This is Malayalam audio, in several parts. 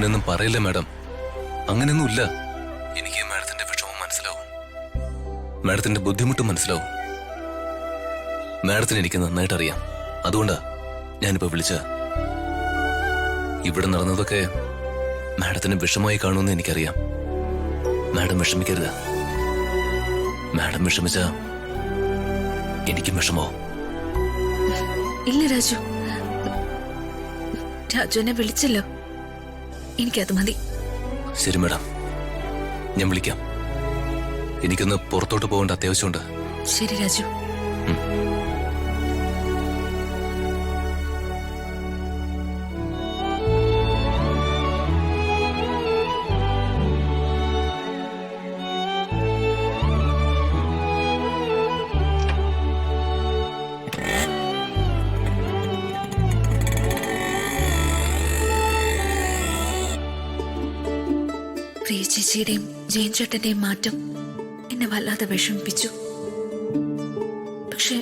അങ്ങനെയൊന്നും പറയില്ല മാഡം. അങ്ങനെയൊന്നുമില്ല. എനിക്ക് മാഡത്തിന്റെ വിഷമം മനസ്സിലാവും, മാഡത്തിന്റെ ബുദ്ധിമുട്ടും മനസ്സിലാവും. മാഡത്തിന് എനിക്ക് നന്നായിട്ട് അറിയാം. അതുകൊണ്ടാ ഞാനിപ്പോ വിളിച്ച. ഇവിടെ നടന്നതൊക്കെ മാഡത്തിന് വിഷമമായി കാണുമെന്ന് എനിക്കറിയാം. മാഡം വിഷമിക്കരുത്. മാഡം വിഷമിച്ച എനിക്കും വിഷമാവും. ഇല്ല രാജു, രാജു എന്നെ വിളിച്ചല്ലോ, എനിക്കത് മതി. ശരി മാഡം, ഞാൻ വിളിക്കാം. എനിക്കൊന്ന് പുറത്തോട്ട് പോകേണ്ട അത്യാവശ്യമുണ്ട്. ശരി രാജു. പ്രിയ ചേച്ചിയുടെയും ജയൻ ചേട്ടന്റെയും മാറ്റം എന്നെ വല്ലാതെ വിഷമിപ്പിച്ചു. പക്ഷെ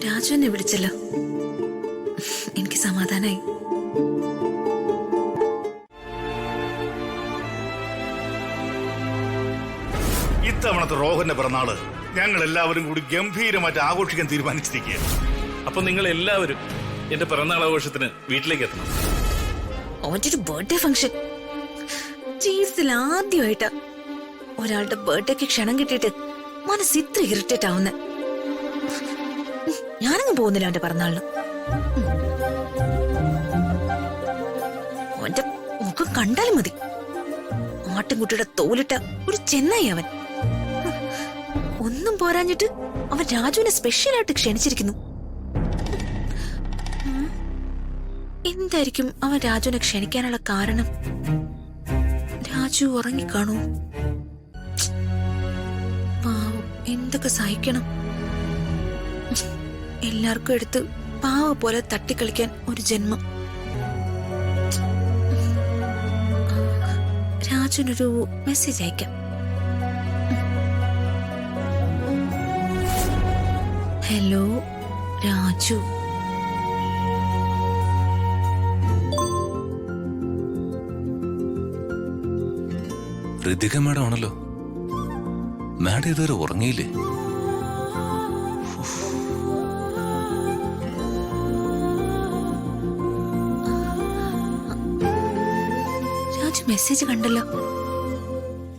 രാജു എന്നെ വിളിച്ചല്ലോ, എനിക്ക് സമാധാനായി. ഇത്തവണത്തെ റോഹന്റെ പിറന്നാള് ഞങ്ങൾ എല്ലാവരും കൂടി ഗംഭീരമായിട്ട് ആഘോഷിക്കാൻ തീരുമാനിച്ചിരിക്കുകയാണ്. അപ്പൊ നിങ്ങൾ എല്ലാവരും എന്റെ പിറന്നാൾ ആഘോഷത്തിന് വീട്ടിലേക്ക് എത്തണം. അവന്റെ ഒരു ബർത്ത്ഡേ ഫംഗ്ഷൻ ജീവിതത്തിൽ ആദ്യമായിട്ടാ ഒരാളുടെ ബർത്ത്ഡേക്ക് ക്ഷണം കിട്ടിയിട്ട് മനസ്സ് ഇത്ര ഇറിറ്റേറ്റ് ആവുന്ന. ഞാനങ്ങ് പോകുന്നില്ല അവന്റെ പിറന്നാളിന്. അവന്റെ മുഖം കണ്ടാലും മതി. ആട്ടിൻകുട്ടിയുടെ തോലിട്ട ഒരു ചെന്നായി അവൻ. ഒന്നും പോരാഞ്ഞിട്ട് അവൻ രാജുവിനെ സ്പെഷ്യലായിട്ട് ക്ഷണിച്ചിരിക്കുന്നു. എന്തായിരിക്കും അവൻ രാജുവിനെ ക്ഷണിക്കാനുള്ള കാരണം? രാജു ഉറങ്ങിക്കാണോ? പാവം, എന്തൊക്കെ സഹിക്കണം. എല്ലാവർക്കും എടുത്ത് പാവ പോലെ തട്ടിക്കളിക്കാൻ ഒരു ജന്മം. രാജുവിനൊരു മെസ്സേജ് അയക്കാം. ഹലോ രാജു, ഋതിക മാഡം ആണല്ലോ. മാഡം ഇതുവരെ ഉറങ്ങിയില്ലേ? രാജു മെസ്സേജ് കണ്ടല്ലോ,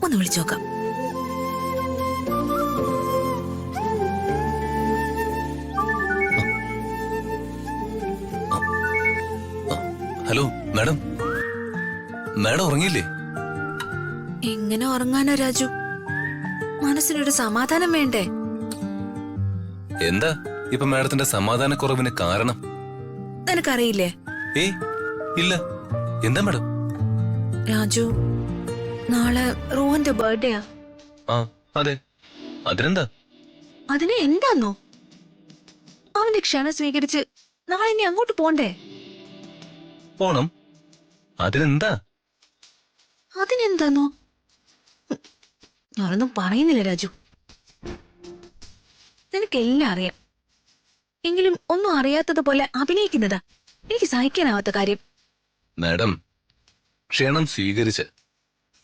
ഒന്ന് വിളിച്ചു നോക്കാം. ഹലോ മാഡം, മാഡം ഉറങ്ങിയില്ലേ? എങ്ങനെ ഉറങ്ങാനോ രാജു? മനസ്സിനൊരു സമാധാനം വേണ്ടേ? എന്താ ഇപ്പൊ മാഡത്തിന്റെ സമാധാനക്കുറവിന് കാരണം? നിനക്കറിയില്ലേ? ഏയ് ഇല്ല. എന്താ മാഡം? രാജു, നാളെ റോഹന്റെ ബർത്ത്ഡേയാ. ആ അതെ, അതിനെന്താ? അതിന് എന്താന്നോ? അവന്റെ ക്ഷണം സ്വീകരിച്ച് നാളെ ഇനി അങ്ങോട്ട് പോണ്ടേ? പോണം. അതിനെന്താ? അതിനെന്താന്നോ? ഞാനൊന്നും പറയുന്നില്ല രാജു. നിനക്കെല്ലാം അറിയാം, എങ്കിലും ഒന്നും അറിയാത്തതുപോലെ അഭിനയിക്കുന്നതാ എനിക്ക് സഹിക്കാനാവാത്ത കാര്യം. മാഡം, ക്ഷണം സ്വീകരിച്ച്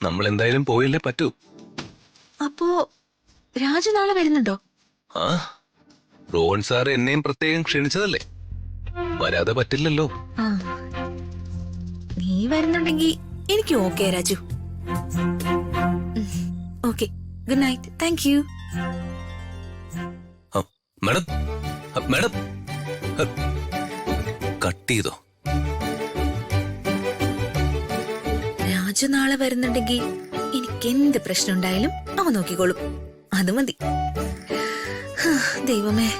നമ്മൾ എന്തായാലും പോയില്ലേ പറ്റൂ. അപ്പോ രാജു നാളെ വരുന്നുണ്ടോ? ആ, റോഹൻ സാർ എന്നെയും പ്രത്യേകം ക്ഷണിച്ചതല്ലേ, വരാതെ പറ്റില്ലല്ലോ. ആ, നീ വരുന്നുണ്ടെങ്കിൽ എനിക്ക് okay Raju. Okay, good night. Thank you. Madam, madam cut ചെയ്തോ? രാജു നാളെ വരുന്നുണ്ടെങ്കിൽ എനിക്ക് എന്ത് പ്രശ്നം ഉണ്ടായാലും അവൻ നോക്കിക്കോളും. അത് മതി. ദൈവമേ,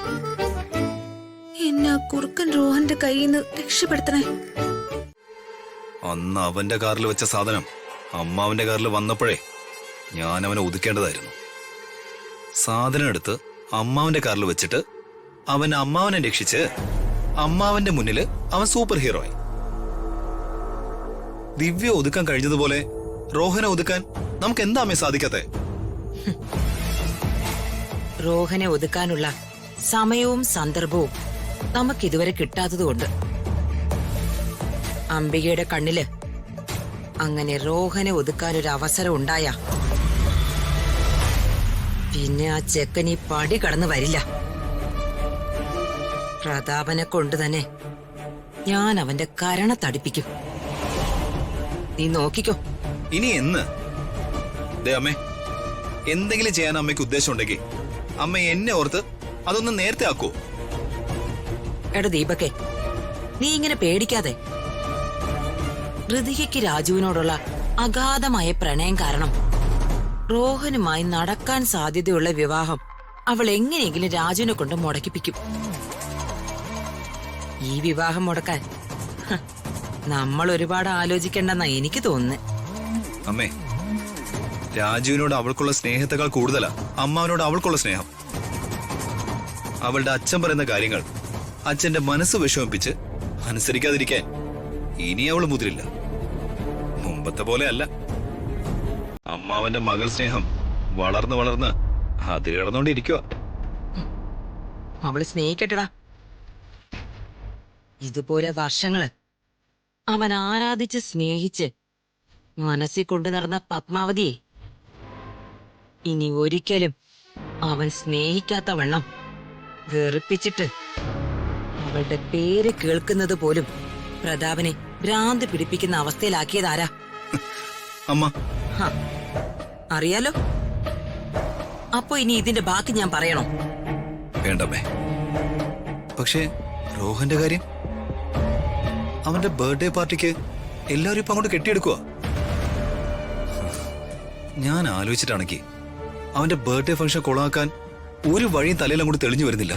എന്നെ ആ കുറുക്കൻ റോഹന്റെ കയ്യിൽ നിന്ന് രക്ഷപ്പെടുത്തണേ. അന്ന് അവന്റെ കാറിൽ വെച്ച സാധനം അമ്മാവന്റെ കാറിൽ വന്നപ്പോഴേ ഞാൻ അവനെ ഒതുക്കേണ്ടതായിരുന്നു. സാധനം എടുത്ത് അമ്മാവന്റെ കാറിൽ വെച്ചിട്ട് അവൻ അമ്മാവനെ രക്ഷിച്ച് അമ്മാവന്റെ മുന്നിൽ അവൻ സൂപ്പർ ഹീറോ ആയി. ദിവ്യ ഒതുക്കാൻ കഴിഞ്ഞതുപോലെ റോഹനെ ഒതുക്കാൻ നമുക്ക് എന്താമേ സാധിക്കാത്തെ? റോഹനെ ഒതുക്കാനുള്ള സമയവും സന്ദർഭവും നമുക്കിതുവരെ കിട്ടാത്തതുകൊണ്ട് അംബികയുടെ കണ്ണില് അങ്ങനെ റോഹനെ ഒതുക്കാൻ ഒരു അവസരം ഉണ്ടായ പിന്നെ ആ ചെക്കൻ ഈ പടി കടന്നു വരില്ല. പ്രതാപനെ കൊണ്ട് തന്നെ ഞാൻ അവന്റെ കരണ തടിപ്പിക്കും. നീ നോക്കിക്കോ. ഇനി എന്ന് ദേ അമ്മേ, എന്തെങ്കിലും ചെയ്യാൻ അമ്മയ്ക്ക് ഉദ്ദേശം ഉണ്ടെങ്കിൽ അമ്മ എന്നെ ഓർത്ത് അതൊന്ന് നേരത്തെ ആക്കൂ. എടാ ദീപക്കെ, നീ ഇങ്ങനെ പേടിക്കാതെ. ഋതികയ്ക്ക് രാജുവിനോടുള്ള അഗാധമായ പ്രണയം കാരണം റോഹനുമായി നടക്കാൻ സാധ്യതയുള്ള വിവാഹം അവൾ എങ്ങനെയെങ്കിലും രാജുവിനെ കൊണ്ട് മുടക്കിപ്പിക്കും. ഈ വിവാഹം മുടക്കാൻ നമ്മൾ ഒരുപാട് ആലോചിക്കണ്ടെന്നാ എനിക്ക് തോന്നുന്നത്. അമ്മേ, രാജുവിനോട് അവൾക്കുള്ള സ്നേഹത്തെക്കാൾ കൂടുതലാ അമ്മാവനോട് അവൾക്കുള്ള സ്നേഹം. അവളുടെ അച്ഛൻ പറയുന്ന കാര്യങ്ങൾ അച്ഛന്റെ മനസ്സ് വിഷമിപ്പിച്ച് അനുസരിക്കാതിരിക്കാൻ ഇനി അവൾ മുതിരില്ല. മുമ്പത്തെ പോലെ അല്ല. അമ്മാവന്റെ മകൾ സ്നേഹം വളർന്ന് വളർന്ന് അതിൽ കിടന്നുകൊണ്ടിരിക്കുക. അവള് സ്നേഹിക്കട്ടടാ. ഇതുപോലെ വർഷങ്ങള് അവൻ ആരാധിച്ച് സ്നേഹിച്ച് മനസ്സിൽ കൊണ്ടു നടന്ന പത്മാവതിയെ ഇനി ഒരിക്കലും അവൻ സ്നേഹിക്കാത്ത വണ്ണം വെറുപ്പിച്ചിട്ട് അവളുടെ പേര് കേൾക്കുന്നത് പോലും പ്രതാപനെ ഭ്രാന്ത് പിടിപ്പിക്കുന്ന അവസ്ഥയിലാക്കിയതാരാ? അമ്മ, ഹ, അറിയാലോ. അപ്പൊ ഇനി ഇതിന്റെ ബാക്കി ഞാൻ പറയണോ? വേണ്ടമ്മേ. പക്ഷേ റോഹന്റെ കാര്യം, അവന്റെ ബർത്ത്ഡേ പാർട്ടിക്ക് എല്ലാവരും ഇപ്പൊ അങ്ങോട്ട് കെട്ടിയെടുക്കുക. ഞാൻ ആലോചിച്ചിട്ടാണെങ്കിൽ അവന്റെ ബർത്ത്ഡേ ഫംഗ്ഷൻ കൊളാക്കാൻ ഒരു വഴിയും തലയിൽ അങ്ങോട്ട് തെളിഞ്ഞു വരുന്നില്ല.